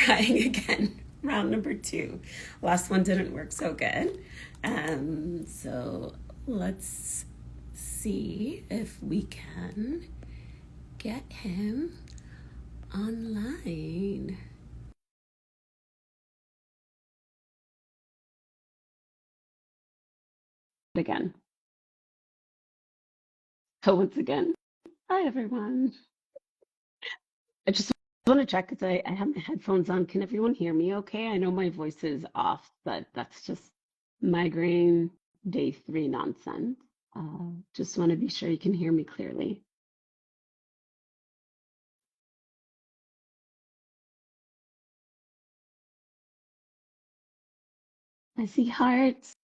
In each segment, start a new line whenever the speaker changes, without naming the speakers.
trying again. Round number two. Last one didn't work so good. So let's see if we can get him online. Again. So once again, hi everyone. I just want to check because I have my headphones on. Can everyone hear me okay? I know my voice is off, but that's just migraine day 3 nonsense. Just want to be sure you can hear me clearly. I see hearts.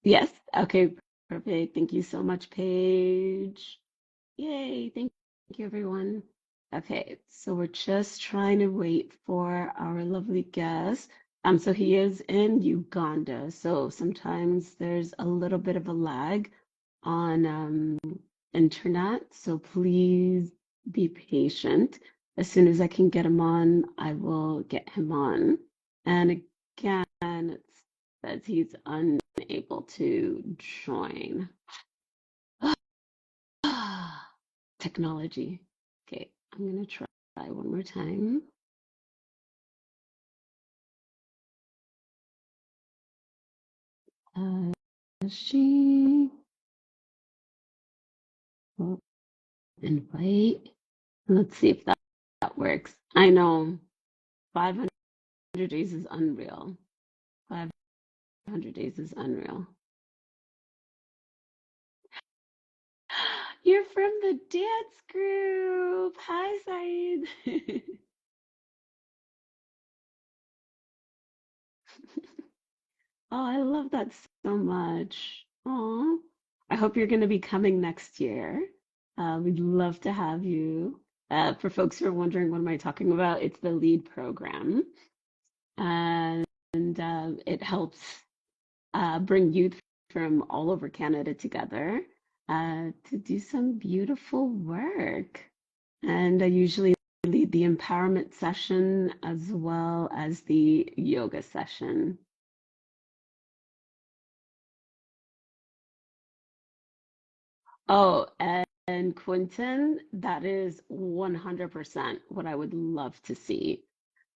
Yes. Okay. Perfect. Thank you so much, Paige. Yay. Thank you, everyone. Okay. So we're just trying to wait for our lovely guest. So he is in Uganda. So sometimes there's a little bit of a lag on internet. So please be patient. As soon as I can get him on, I will get him on. And again, it says he's unable to join. Technology. Okay, I'm gonna try one more time. She will invite. Let's see if that works. I know 500 days is unreal. 500 days is unreal. You're from the dance group. Hi, Saeed. Oh, I love that so much. Oh, I hope you're going to be coming next year. We'd love to have you. For folks who are wondering, what am I talking about? It's the LEAD program, and it helps bring youth from all over Canada together to do some beautiful work. And I usually lead the empowerment session as well as the yoga session. Oh, and Quentin, that is 100% what I would love to see.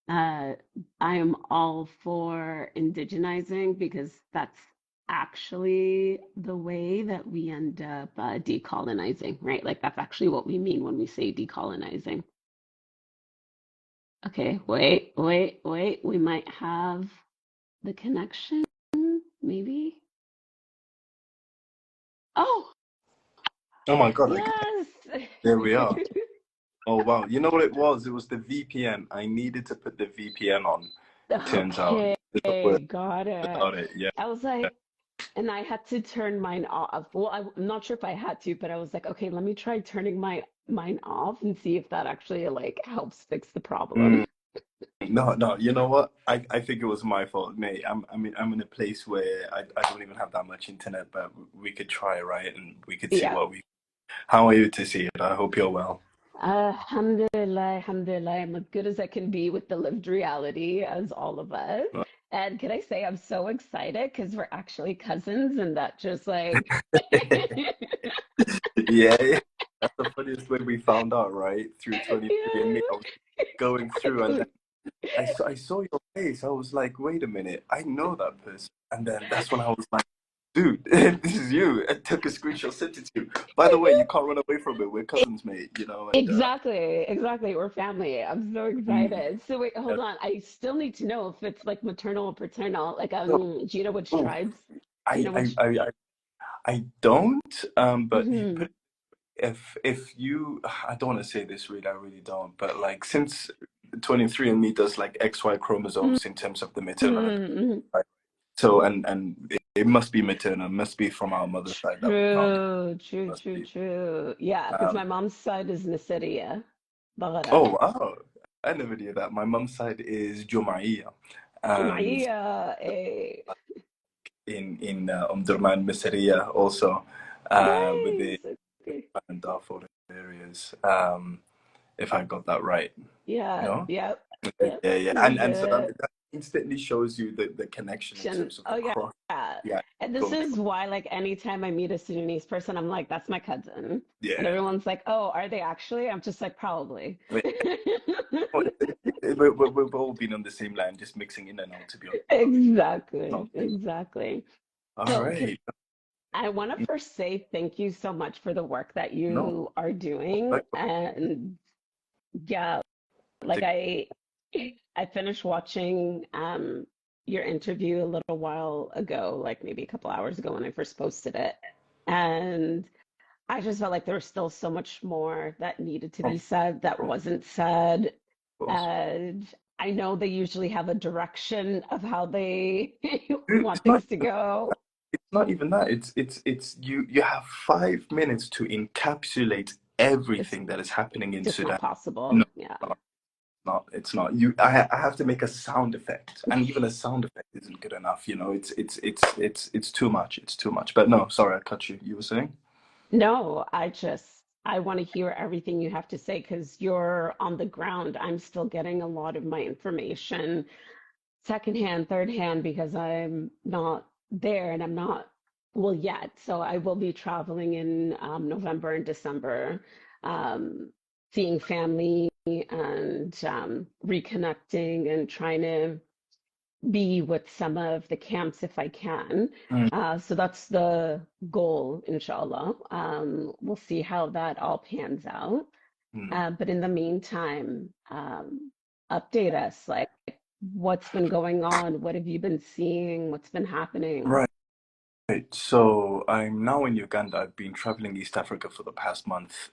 Uh, I am all for indigenizing because that's actually the way that we end up decolonizing, right? Like that's actually what we mean when we say decolonizing. Okay, wait. We might have the connection, maybe. Oh,
Oh my God,
yes.
there we are. Oh wow, you know what it was? It was the VPN. I needed to put the VPN on, it turns out.
Okay,
There's a word
got it.
about it, yeah.
I was like, and I had to turn mine off. Well, I'm not sure if I had to, but I was like, okay, let me try turning mine off and see if that actually like helps fix the
Mm,
problem.
no, you know what? I think it was my fault, mate. I'm in a place where I don't even have that much internet, but we could try, right? And we could see
Yeah.
what we. How are you to see it? I hope you're well.
Alhamdulillah, alhamdulillah. I'm as good as I can be with the lived reality as all of us. And can I say I'm so excited because we're actually cousins and that just like
Yeah, yeah. That's the funniest way we found out, right? Through 23andMe. I was
yeah.
going through and then I saw your face. I was like, wait a minute, I know that person. And then that's when I was like, dude, this is you. I took a screenshot, sent it to you. By the way, you can't run away from it. We're cousins, mate, and
Exactly. We're family. I'm so
mm,
excited. So wait,
yeah.
hold on. I still need to know if it's like maternal or paternal. Like,
So,
do you know which
oh,
tribes? Do you
I,
know
I,
which?
I, I, I don't, but you
Hmm
put if you, I don't want to say this really, I really don't, but like since 23andMe does like XY chromosomes in terms of the maternal and
hmm
right? So and it must be maternal, must be from our mother's side that we found it. Must be.
True. Yeah, because
Um,
my mom's side is Nasiriya, Baghara.
oh wow, I never knew that. My mom's side is Jumaiya, and
Jumaiya, eh.
in Omdurman, Misriya also, with the
Nice. Okay.
and Darfur areas. if I got that right.
Yeah,
No?
yep,
Yeah,
yep.
yeah, yeah.
You
And so
did.
that instantly shows you the connection in terms of
Oh
the
yeah.
cross. Yeah,
And this
culture.
is why, like, anytime I meet a Sudanese person, I'm like, that's my cousin. And
Yeah.
everyone's like, oh, are they actually? I'm just like, probably.
Well, we've all been on the same line, just mixing in and out, to be honest.
Exactly,
Not thing.
exactly.
All
So can
right.
I want to first say thank you so much for the work that
No,
you are doing.
like,
And yeah, like I finished watching your interview a little while ago, like maybe a couple hours ago when I first posted it. And I just felt like there was still so much more that needed to be
of
said that
course,
wasn't said.
of course.
And I know they usually have a direction of how they
Dude,
want things to go.
it's not even that. It's you have 5 minutes to encapsulate
It's
everything that is happening in
just not
Sudan. No,
possible. Yeah.
it's not. I have to make a sound effect, and even a sound effect isn't good enough. It's too much. It's too much. But no, sorry, I cut you. You were saying?
No, I want to hear everything you have to say because you're on the ground. I'm still getting a lot of my information secondhand, third hand because I'm not there and I'm not well yet. So I will be traveling in November and December, um, seeing family and reconnecting and trying to be with some of the camps if I can.
Mm,
So that's the goal, inshallah. We'll see how that all pans out.
mm.
But in the meantime, update us like what's been going on, what have you been seeing, what's been happening?
Right. Right. So I'm now in Uganda. I've been traveling East Africa for the past month.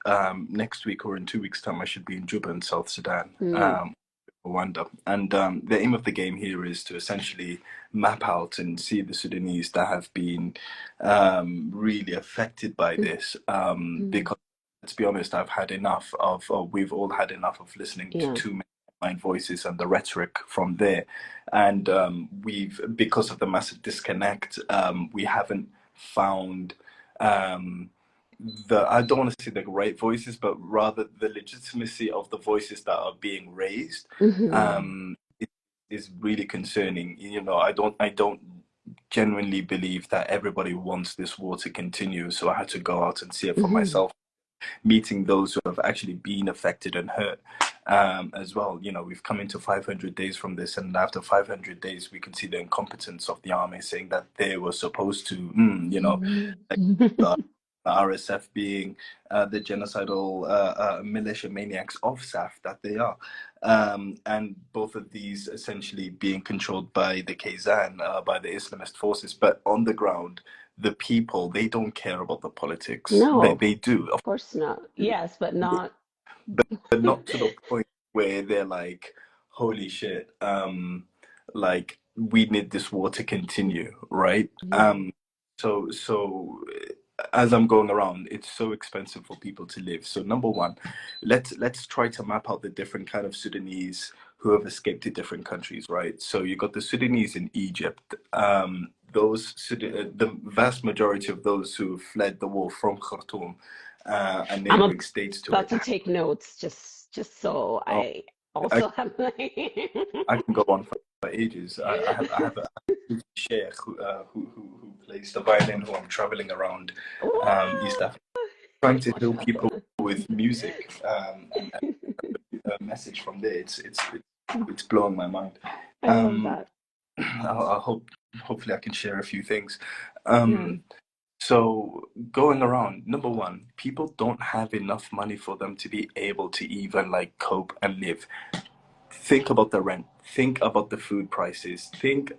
Next week or in 2 weeks' time, I should be in Juba in South Sudan,
Hmm.
Rwanda. And the aim of the game here is to essentially map out and see the Sudanese that have been really affected by this.
Hmm.
Because let's be honest, I've had enough of, or we've all had enough of listening to
Yeah.
too many voices and the rhetoric from there. And because of the massive disconnect, we haven't found um, I don't want to say the right voices, but rather the legitimacy of the voices that are being raised
Hmm.
um, is, is really concerning. I don't genuinely believe that everybody wants this war to continue. So I had to go out and see it for
Hmm.
myself, meeting those who have actually been affected and hurt as well. We've come into 500 days from this, and after 500 days, we can see the incompetence of the army, saying that they were supposed to, like the RSF being the genocidal militia maniacs of SAF that they are. And both of these essentially being controlled by the Kazan, by the Islamist forces. But on the ground, the people, they don't care about the politics. They,
No,
they do,
of course not. Yes, but not.
but not to the point where they're like, holy shit, like we need this war to continue, right?
Yeah.
So as I'm going around, it's so expensive for people to live. So number one, let's try to map out the different kind of Sudanese who have escaped to different countries, right? So you got the Sudanese in Egypt. The vast majority of those who fled the war from Khartoum and
I'm
neighboring states to
about
it.
to take notes just so
Oh,
I
I,
also have my
I can go on for ages. I have a sheikh who plays the violin, who I'm traveling around East
Wow,
Africa, trying to heal people
mashallah.
with music and a message from there. It's blowing my mind.
I love
Um,
that.
hopefully I can share a few things.
Yeah.
Um, so going around, number one, people don't have enough money for them to be able to even like cope and live. Think about the rent, think about the food prices, think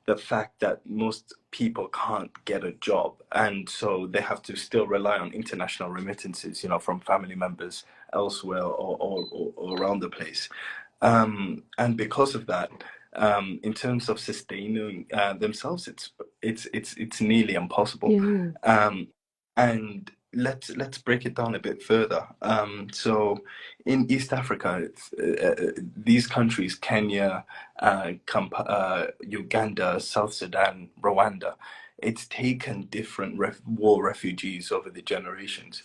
the fact that most people can't get a job, and so they have to still rely on international remittances, from family members elsewhere or around the place. And because of that, in terms of sustaining themselves, it's nearly impossible.
Yeah.
Um, and let's break it down a bit further. So in East Africa, these countries, Kenya, Uganda, South Sudan, Rwanda. it's taken different war refugees over the generations.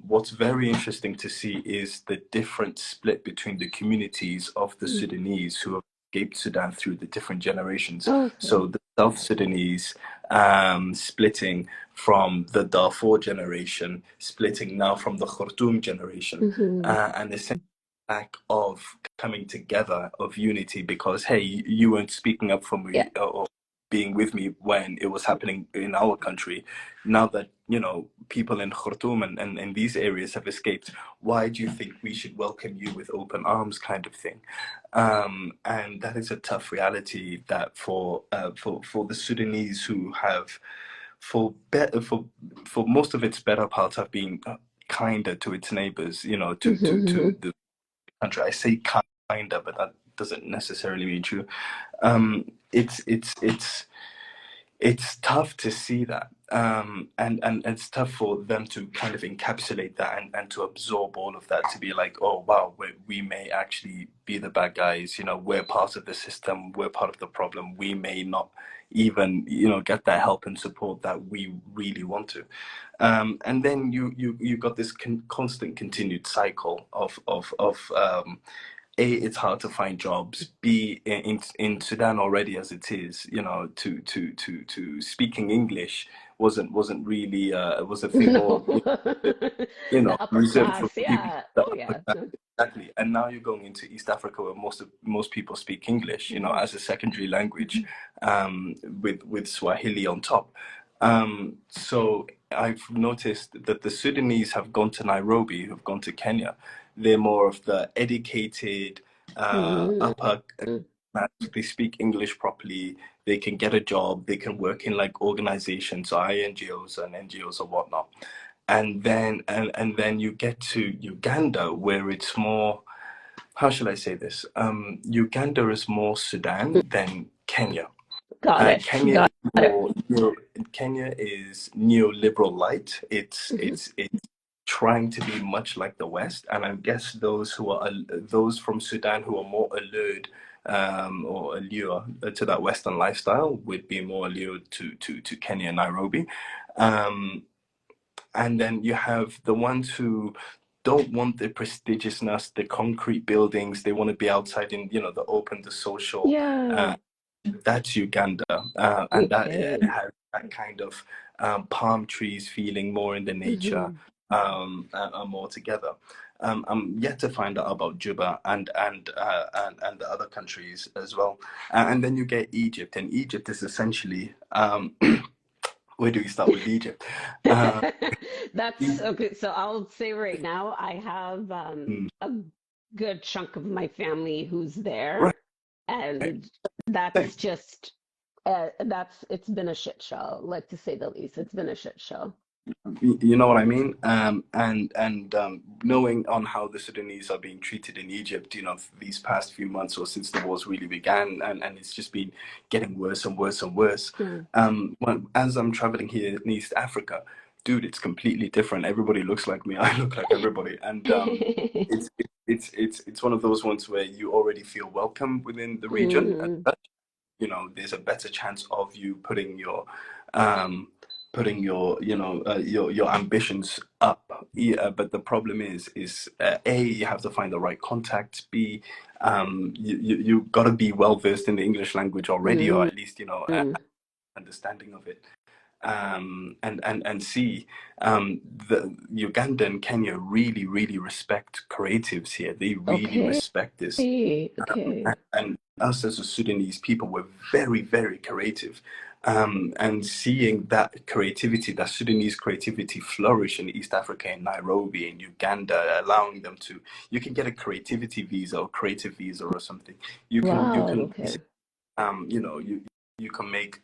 What's very interesting to see is the different split between the communities of the
Mm.
Sudanese who have escaped Sudan through the different generations.
Okay.
So the South Sudanese splitting from the Darfur generation, splitting now from the Khartoum generation,
Hmm.
and essentially lack of coming together, of unity, because hey, you weren't speaking up for
Yeah.
me or being with me when it was happening in our country. Now that people in Khartoum and these areas have escaped, why do you think we should welcome you with open arms, kind of thing? And that is a tough reality that for the Sudanese who have for better for most of its better parts have been kinder to its neighbors, to
Hmm.
the country. I say kinder, but that doesn't necessarily mean true. It's tough to see that, and it's tough for them to kind of encapsulate that and to absorb all of that, to be like, oh wow, we may actually be the bad guys. We're part of the system, we're part of the problem. We may not even get that help and support that we really want to. And then you got this constant continued cycle of a, it's hard to find jobs. B, in Sudan already as it is, to speaking English wasn't really was a thing more,
The upper
reserved for
class.
people
Yeah.
that
Oh,
upper
yeah.
class. Exactly. And now you're going into East Africa where most people speak English,
Mhm.
as a secondary language, with Swahili on top. So I've noticed that the Sudanese have gone to Nairobi, who've gone to Kenya. They're more of the educated,
Mm.
upper class. They speak English properly. They can get a job. They can work in like organizations, or INGOs and NGOs or whatnot. And then you get to Uganda, where it's more, how shall I say this? Uganda is more Sudan than Kenya.
Got it.
Kenya
Got
is
it.
more Kenya is neoliberal light. It's
Mhm.
it's it's trying to be much like the West, and I guess those from Sudan who are more allured, or allure to that Western lifestyle would be more allured to Kenya and Nairobi. Um, and then you have the ones who don't want the prestigiousness, the concrete buildings. They want to be outside in, the open, the social.
Yeah.
Uh, that's Uganda, and that
Okay.
has that kind of palm trees feeling, more in the nature,
Hmm.
and more together. I'm yet to find out about Juba and the other countries as well. And then you get Egypt, and Egypt is essentially, where do we start with Egypt? Uh,
That's okay. So I'll say right now, I have
Mm,
a good chunk of my family who's there,
right.
and
Same.
that's just it's been a shit show, like to say the least. It's been a shit show.
You know what I mean? And knowing on how the Sudanese are being treated in Egypt, these past few months or since the wars really began, and it's just been getting worse and worse and worse.
Yeah.
As I'm traveling here in East Africa, dude, it's completely different. Everybody looks like me. I look like everybody, and it's one of those ones where you already feel welcome within the region.
Hmm.
There's a better chance of you um your ambitions up. Yeah, but the problem is A, you have to find the right contacts. B, you got to be well versed in the English language already, or
Hmm.
at least understanding of it. And C, the Uganda and Kenya really, really respect creatives here. They really
Okay.
respect this.
Okay.
And us as a Sudanese people were very, very creative. And seeing that creativity, that Sudanese creativity flourish in East Africa, in Nairobi, in Uganda, allowing them to, you can get a creativity visa or creative visa or something. You
Wow.
can
Okay.
you can make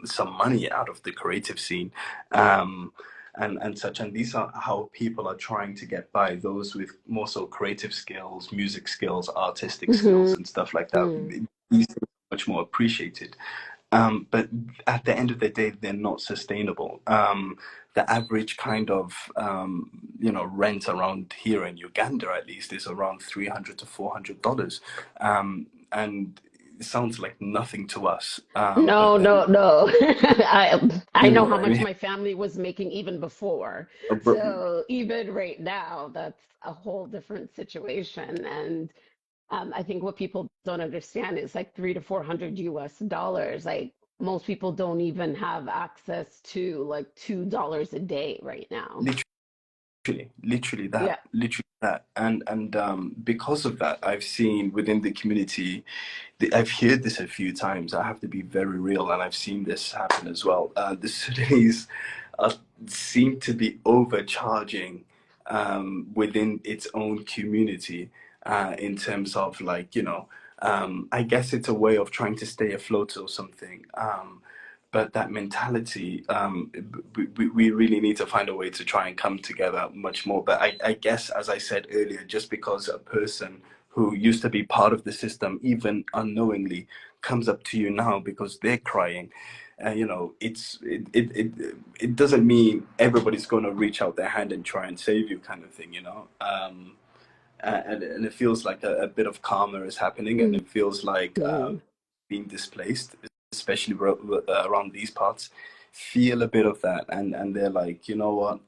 some money out of the creative scene, um, and such. And these are how people are trying to get by. Those with more so creative skills, music skills, artistic skills,
Hmm.
and stuff like that. These things are much more appreciated. But at the end of the day, they're not sustainable. The average kind of rent around here in Uganda, at least, is around $300 to $400, and it sounds like nothing to us. But
No,
then,
no, no. I
you
know
know
how
what I
much
mean?
my family was making even before.
But
So even right now, that's a whole different situation. And I think what people don't understand is like 300 to 400 US dollars. Like most people don't even have access to like $2 a day right now. Yeah.
literally that, and because of that, I've seen within the community, I've heard this a few times. I have to be very real, and I've seen this happen as well. The Sudanese uh, seem to be overcharging within its own community in terms of like, I guess it's a way of trying to stay afloat or something. But that mentality, we really need to find a way to try and come together much more. But I guess, as I said earlier, just because a person who used to be part of the system, even unknowingly, comes up to you now because they're crying, it doesn't mean everybody's going to reach out their hand and try and save you, kind of thing, and it feels like a bit of karma is happening, and it feels like
Mhm.
being displaced, especially around these parts, feel a bit of that, and they're like, you know what,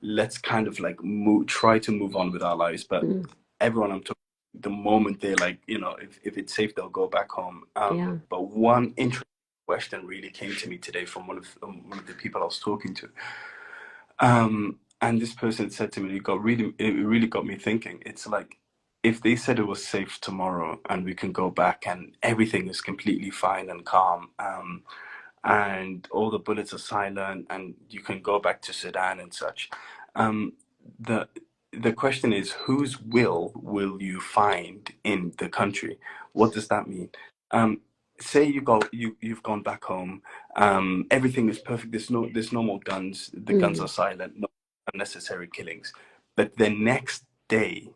let's kind of like try to move on with our lives. But
Mhm.
everyone I'm talking, the moment they're like, if it's safe, they'll go back home.
Yeah.
But one interesting question really came to me today from one of the people I was talking to. And this person said to me, it really got me thinking. It's like, if they said it was safe tomorrow and we can go back and everything is completely fine and calm, and all the bullets are silent and you can go back to Sudan and such, um, the the question is, whose will you find in the country? What does that mean? Um, Say you've gone back home, everything is perfect. There's no more guns. The guns are
Mhm.
silent. No unnecessary killings. But the next day,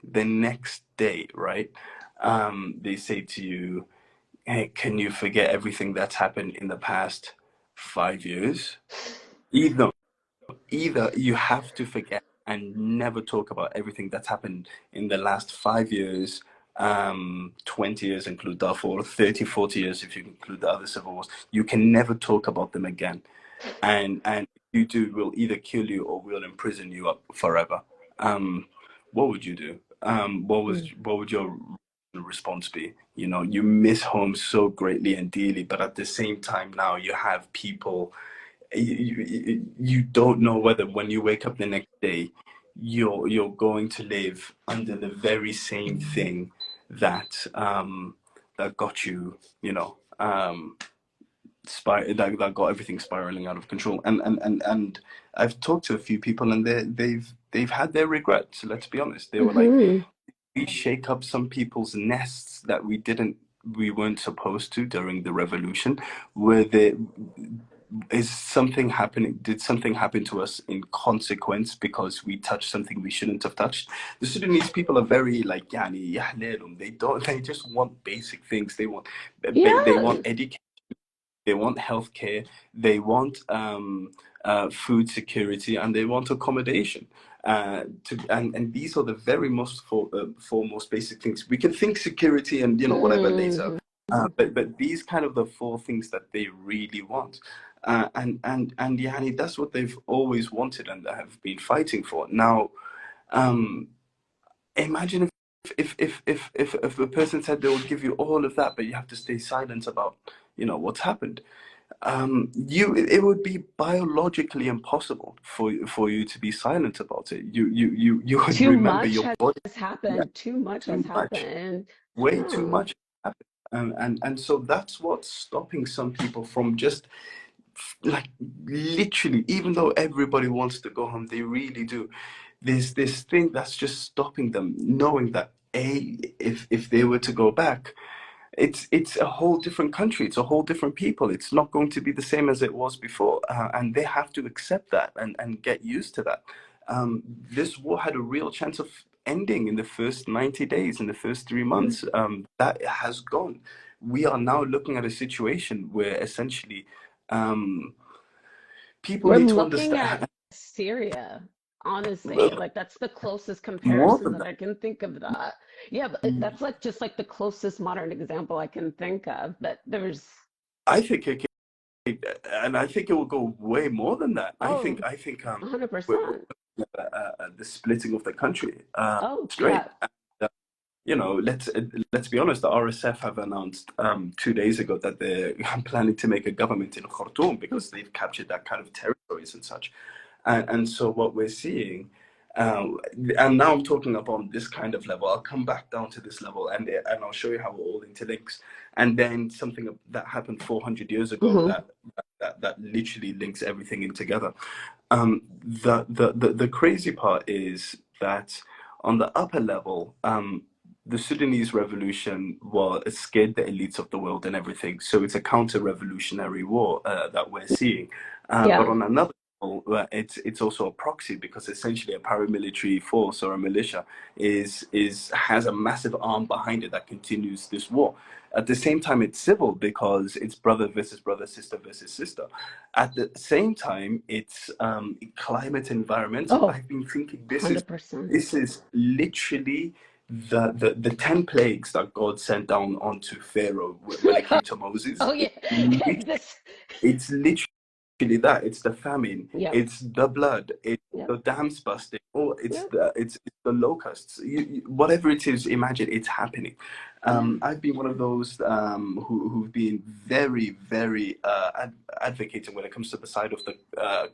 right? They say to you, "Hey, can you forget everything that's happened in the past 5 years?" Either either you have to forget and never talk about everything that's happened in the last 5 years, 20 years include Darfur, 30, 40 years if you include the other civil wars. You can never talk about them again. And if you do, we'll either kill you or we'll imprison you up forever. What would you do? What would your response be? You miss home so greatly and dearly, but at the same time now you have people, you don't know whether when you wake up the next day you're going to live under the very same thing that got you, that got everything spiraling out of control. And I've talked to a few people, and they've had their regrets. Let's be honest. They were like,
Mhm.
we shake up some people's nests that we weren't supposed to during the revolution, where there is something happening. Did something happen to us in consequence because we touched something we shouldn't have touched? The Sudanese people are very like, yani yahlelum. They just want basic things. They want
Yeah.
education, they want healthcare, they want food security, and they want accommodation. And these are the very most foremost basic things. We can think security and whatever later,
Mhm.
but these kind of the four things that they really want. And Yani, that's what they've always wanted and have been fighting for. Now, um, imagine if a person said they will give you all of that, but you have to stay silent about what's happened. It would be biologically impossible for you to be silent about it. You would
Too
remember
much
your body.
has
Yeah,
happened. Too much has
too much,
happened.
way too
Yeah.
much happened. And so that's what's stopping some people from just like literally, even though everybody wants to go home, they really do. There's this thing that's just stopping them, knowing that if they were to go back, it's a whole different country, it's a whole different people, it's not going to be the same as it was before, and they have to accept that and get used to that. This war had a real chance of ending in the first 90 days, in the first 3 months. That has gone. We are now looking at a situation where essentially, um, people
We're
need to
looking at
understand.
Syria. Honestly, like that's the closest
More
comparison
than
that
that.
I can think of that. Yeah, but that's like just like the closest modern example I can think of. But there's,
I think it and I think it will go way more than that.
oh,
I think we're
100%.
looking at the splitting of the country
Oh,
straight.
yeah.
And, you know, let's be honest. The RSF have announced 2 days ago that they're planning to make a government in Khartoum because they've captured that kind of territories and such. And so what we're seeing, and now I'm talking about this kind of level. I'll come back down to this level, and I'll show you how it all interlinks. And then something that happened 400 years ago
Hmm.
that literally links everything in together. The crazy part is that on the upper level, the Sudanese revolution it scared the elites of the world and everything. So it's a counter-revolutionary war that we're seeing. But
Yeah.
on another level, it's also a proxy because essentially a paramilitary force or a militia has a massive arm behind it that continues this war. At the same time, it's civil because it's brother versus brother, sister versus sister. At the same time, it's climate environmental.
Oh,
I've been thinking
100%.
this is literally the 10 plagues that God sent down onto Pharaoh when it came to Moses.
Oh, yeah. This,
It's literally that. It's the famine.
yep,
It's the blood. It's
yep,
the dams busting. Or
yep,
it's the locusts. Whatever it is, imagine it's happening.
yeah.
I've been one of those who've been very, very advocating when it comes to the side of the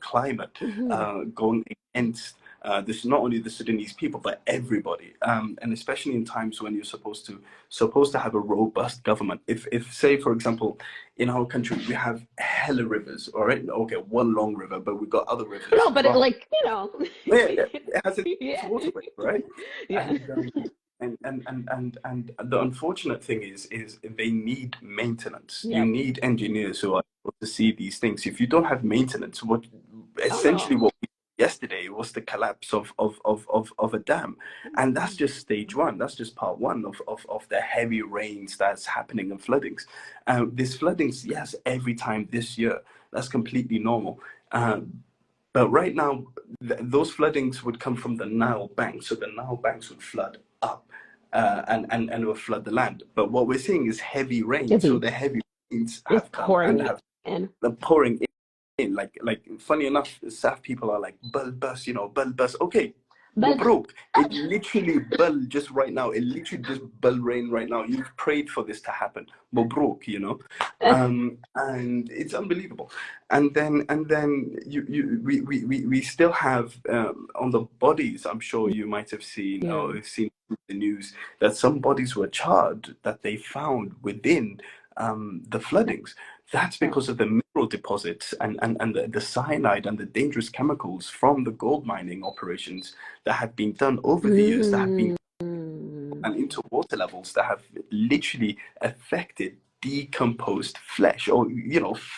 climate,
Hmm.
going against this not only the Sudanese people but everybody, and especially in times when you're supposed to have a robust government. If say for example, in our country we have hella rivers, all right, okay, one long river, but we've got other rivers
No,
as
but it,
well.
like,
Yeah, it has its
yeah.
waterway, right?
Yeah.
And the unfortunate thing is they need maintenance. You
Yep.
need engineers who are able to see these things. If you don't have maintenance, what
Oh,
essentially
no.
what we saw yesterday was the collapse of a dam. And that's just stage one. That's just part one of the heavy rains that's happening and floodings. This floodings, yes, every time this year. That's completely normal. But right now, those floodings would come from the Nile banks. So the Nile banks would flood up and it would flood the land. But what we're seeing is heavy rain. So
Heavy.
the heavy rains
It's
have come and
pouring
have
in.
pouring in. Like funny enough, South people are like, bul bus, bul bus. Okay,
But
Mabruk. It literally bul just right now. It literally just bul rain right now. You've prayed for this to happen. Mabruk. And it's unbelievable. And then we still have on the bodies. I'm sure you might have seen
yeah.
or have seen the news that some bodies were charred that they found within the floodings. That's
Oh.
because of the mineral deposits and the cyanide and the dangerous chemicals from the gold mining operations that have been done over the years, that have been
Mm.
and into water levels that have literally affected decomposed flesh or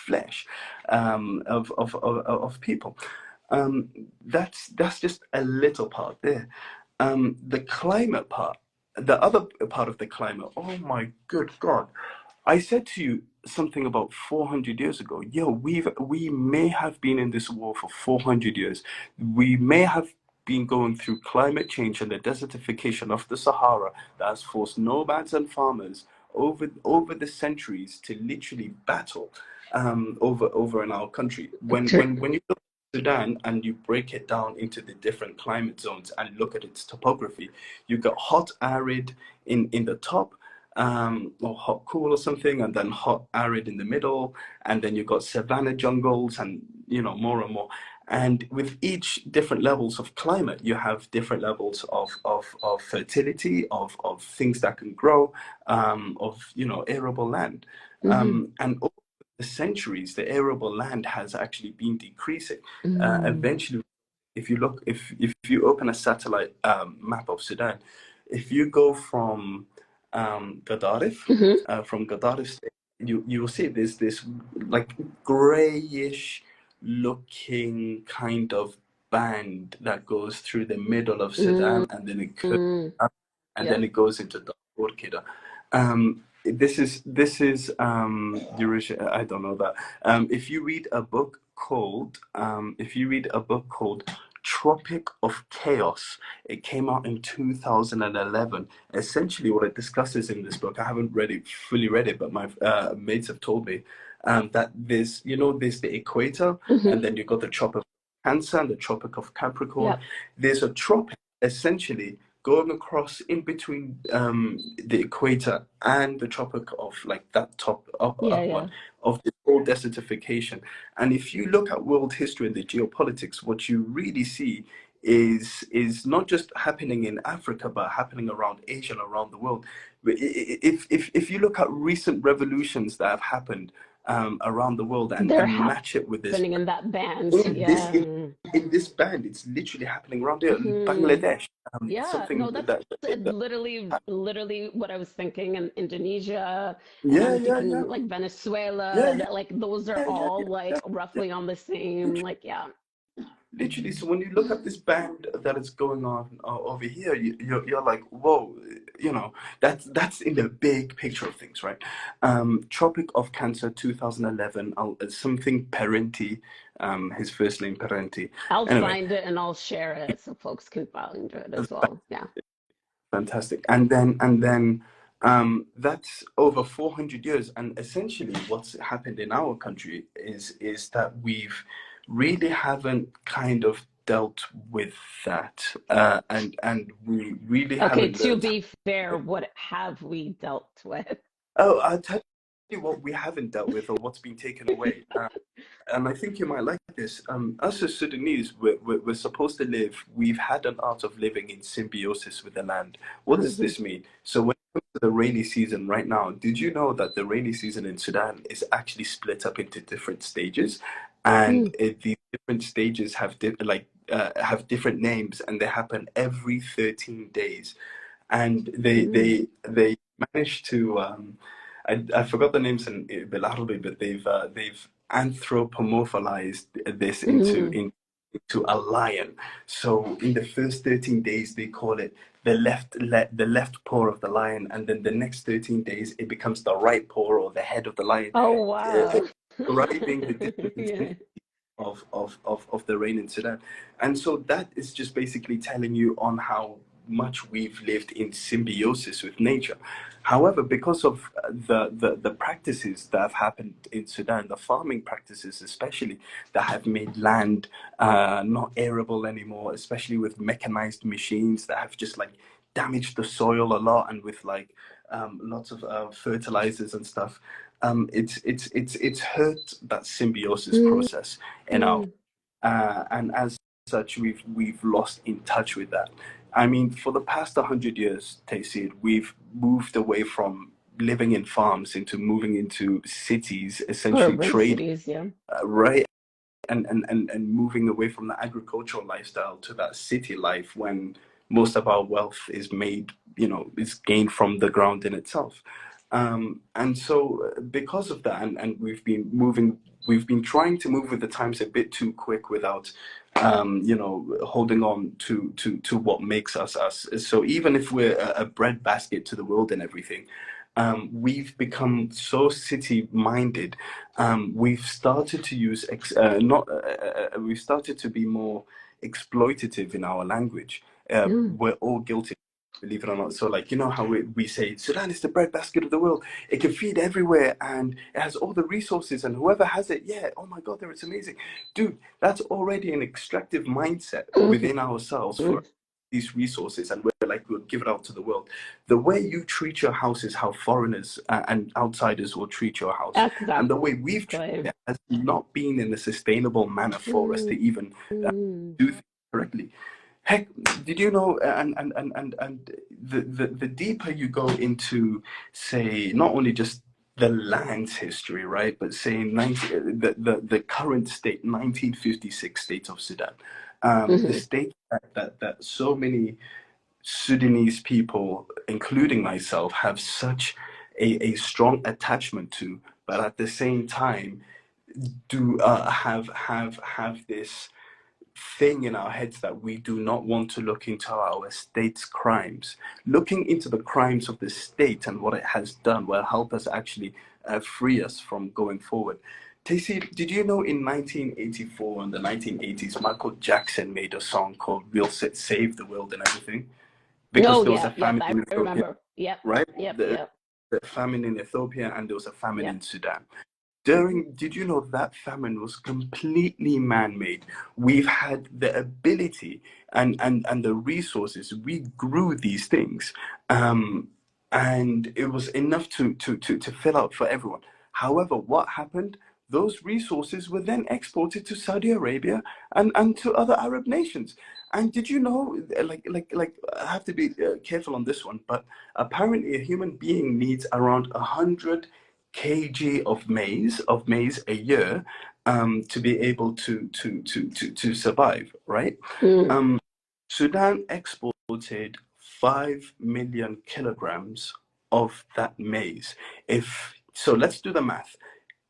flesh of people. That's just a little part there. The climate part, the other part of the climate. Oh my good God! I said to you something about 400 years ago. Yo, we may have been in this war for 400 years. We may have been going through climate change and the desertification of the Sahara that has forced nomads and farmers over the centuries to literally battle over in our country. When you look at Sudan and you break it down into the different climate zones and look at its topography, you got hot, arid in the top, or hot cool or something, and then hot arid in the middle, and then you've got savanna jungles and more and more. And with each different levels of climate, you have different levels of fertility, of things that can grow, of arable land.
Hmm.
And over the centuries, the arable land has actually been decreasing.
Mm.
Eventually, if you open a satellite map of Sudan, if you go Gadarif,
Hmm.
from Gadarif state, you will see there's this like grayish looking kind of band that goes through the middle of
Mm.
Sudan and then it curves
Mm.
up and then
Yep.
it goes into Darfur Kida. This is Eurasia. I don't know that. If you read a book called Tropic of Chaos. It came out in 2011. Essentially, what it discusses in this book, I haven't fully read it, but my mates have told me that there's the equator, and
Hmm.
then you've got the Tropic of Cancer and the Tropic of Capricorn.
Yep.
There's a tropic essentially going across in between the equator and the tropic of like that
Yeah,
up one
yeah.
of the whole desertification. And if you look at world history and the geopolitics, what you really see is not just happening in Africa, but happening around Asia and around the world. If you look at recent revolutions that have happened around the world
They're
and match it with this
happening in that band.
in this
Yeah.
in, in this band, it's literally happening around there.
Hmm.
Bangladesh, it's
Yeah,
something
no, that's
that
literally what I was thinking. And Indonesia, and
yeah,
I'm
yeah,
thinking
yeah,
like
yeah,
Venezuela,
yeah,
that like those are
yeah, yeah,
all
yeah.
like roughly on the same, like, yeah.
Literally, so when you look at this band that is going on over here, you're like, whoa, that's in the big picture of things, right? Tropic of Cancer, 2011, something Parenti, his first name Parenti.
I'll
Anyway,
find it and I'll share it so folks can find it as well. Yeah.
fantastic. And then that's over 400 years. And essentially what's happened in our country is that we've really haven't kind of dealt with that. And we really
Okay,
haven't
to
learned
be fair,
how.
what have we dealt with?
Oh, I'll tell you what we haven't dealt with or what's been taken away. And I think you might like this. Us as Sudanese, we're supposed to live, we've had an art of living in symbiosis with the land. What does
Hmm.
this mean? So when it comes to the rainy season right now, did you know that the rainy season in Sudan is actually split up into different stages? And these different stages have different names, and they happen every 13 days. And
Mm-hmm.
they managed to I forgot the names in Bilarabi, but they've anthropomorphized this into a lion. So in the first 13 days they call it the left paw of the lion, and then the next 13 days it becomes the right paw or the head of the lion,
Oh, wow.
describing the different
Yeah.
of the rain in Sudan. And so that is just basically telling you on how much we've lived in symbiosis with nature. However, because of the practices that have happened in Sudan, the farming practices especially, that have made land not arable anymore, especially with mechanized machines that have just like damaged the soil a lot, and with like lots of fertilizers and stuff, it's hurt that symbiosis process in our
Mm-hmm.
and as such we've lost in touch with that. I mean, for the past 100 years, Taysir, we've moved away from living in farms into moving into cities, essentially
Urban
trade,
cities, yeah.
right? And moving away from the agricultural lifestyle to that city life, when most of our wealth is made, is gained from the ground in itself. And so because of that, and we've been trying to move with the times a bit too quick without holding on to what makes us us. So even if we're a breadbasket to the world and everything, we've become so city minded. We've started to use not we've started to be more exploitative in our language.
Mm.
We're all guilty, believe it or not. So like, you know how we say Sudan is the breadbasket of the world. It can feed everywhere and it has all the resources, and whoever has it, yeah, oh my God, there, it's amazing. Dude, that's already an extractive mindset within ourselves for these resources, and we're like, we'll give it out to the world. The way you treat your house is how foreigners and outsiders will treat your house. And the way we've treated
Exactly.
it has not been in a sustainable manner for us to even
Mm-hmm.
do things correctly. Heck, did you know? And the deeper you go into, say, not only just the land's history, right, but say the current state, 1956 state of Sudan, the
Mm-hmm.
state that so many Sudanese people, including myself, have such a strong attachment to, but at the same time do have this thing in our heads that we do not want to look into our state's crimes. Looking into the crimes of the state and what it has done will help us actually free us from going forward. Casey, did you know in 1984 and the 1980s, Michael Jackson made a song called "We'll Save the World" and everything because
Oh,
there was a
yep, yep.
famine
I
in Ethiopia,
remember. Yep,
right?
yep,
The,
yep,
the famine in Ethiopia and there was a famine
yep.
in Sudan. Did you know that famine was completely man-made? We've had the ability and the resources. We grew these things, um, and it was enough to fill out for everyone. However, what happened? Those resources were then exported to Saudi Arabia and to other Arab nations. And did you know, I have to be careful on this one, but apparently a human being needs around 100 kg of maize a year to be able to survive, right?
Mm.
Um, Sudan exported 5 million kilograms of that maize. If so, let's do the math.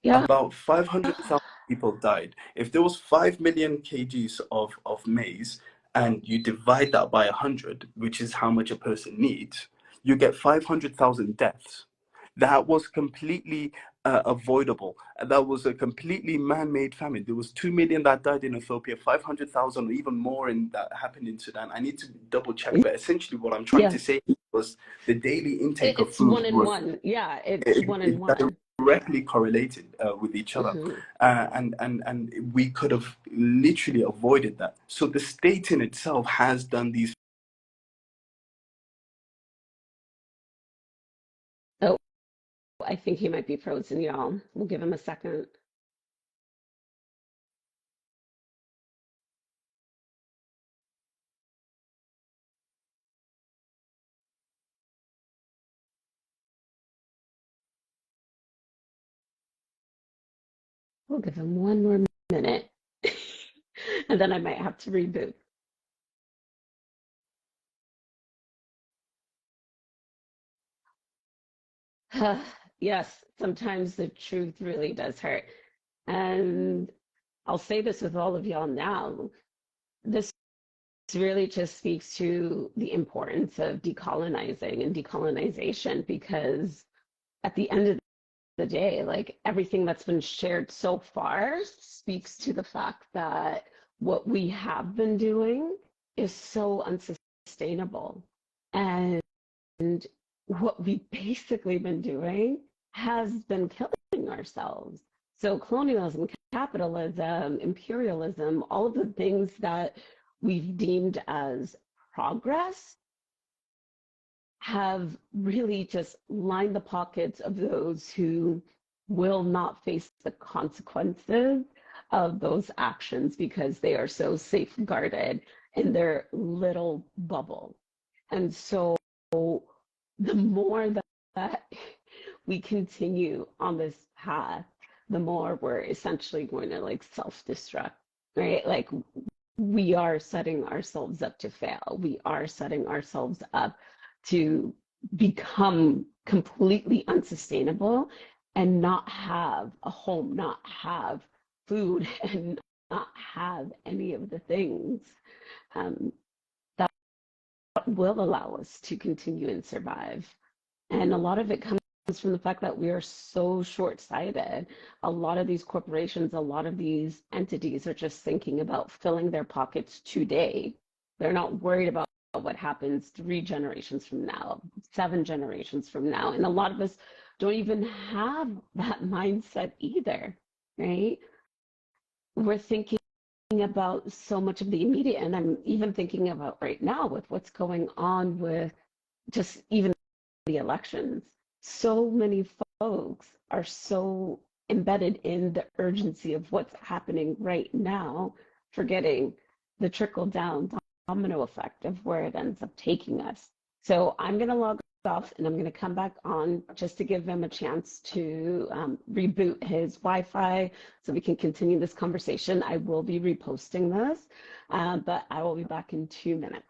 Yeah.
About 500,000 people died. If there was 5 million kgs of maize and you divide that by 100, which is how much a person needs, you get 500,000 deaths. That was completely avoidable. That was a completely man-made famine. There was 2 million that died in Ethiopia, 500,000 or even more in that happened in Sudan. I need to double check, but essentially what I'm trying to
Yes.
say was the daily intake of
It's
food
one in
was
one. Yeah, it's one in one.
directly correlated with each other,
Hmm.
and we could have literally avoided that. So the state in itself has done these.
Oh, I think he might be frozen, y'all. We'll give him a second. We'll give him one more minute. And then I might have to reboot. Yes, sometimes the truth really does hurt. And I'll say this with all of y'all now. This really just speaks to the importance of decolonizing and decolonization because at the end of the day, like everything that's been shared so far speaks to the fact that what we have been doing is so unsustainable. And what we've basically been doing has been killing ourselves. So colonialism, capitalism, imperialism, all of the things that we've deemed as progress have really just lined the pockets of those who will not face the consequences of those actions because they are so safeguarded in their little bubble. And so the more that we continue on this path, the more we're essentially going to like self-destruct, right? Like we are setting ourselves up to fail. We are setting ourselves up to become completely unsustainable and not have a home, not have food, and not have any of the things um, that will allow us to continue and survive. And a lot of it comes from the fact that we are so short-sighted. A lot of these corporations, a lot of these entities are just thinking about filling their pockets today. They're not worried about what happens 3 generations from now, 7 generations from now. And a lot of us don't even have that mindset either, right? We're thinking about so much of the immediate, and I'm even thinking about right now with what's going on with just even the elections. So many folks are so embedded in the urgency of what's happening right now, forgetting the trickle down domino effect of where it ends up taking us. So I'm going to log off and I'm going to come back on just to give him a chance to reboot his Wi-Fi so we can continue this conversation. I will be reposting this, but I will be back in 2 minutes.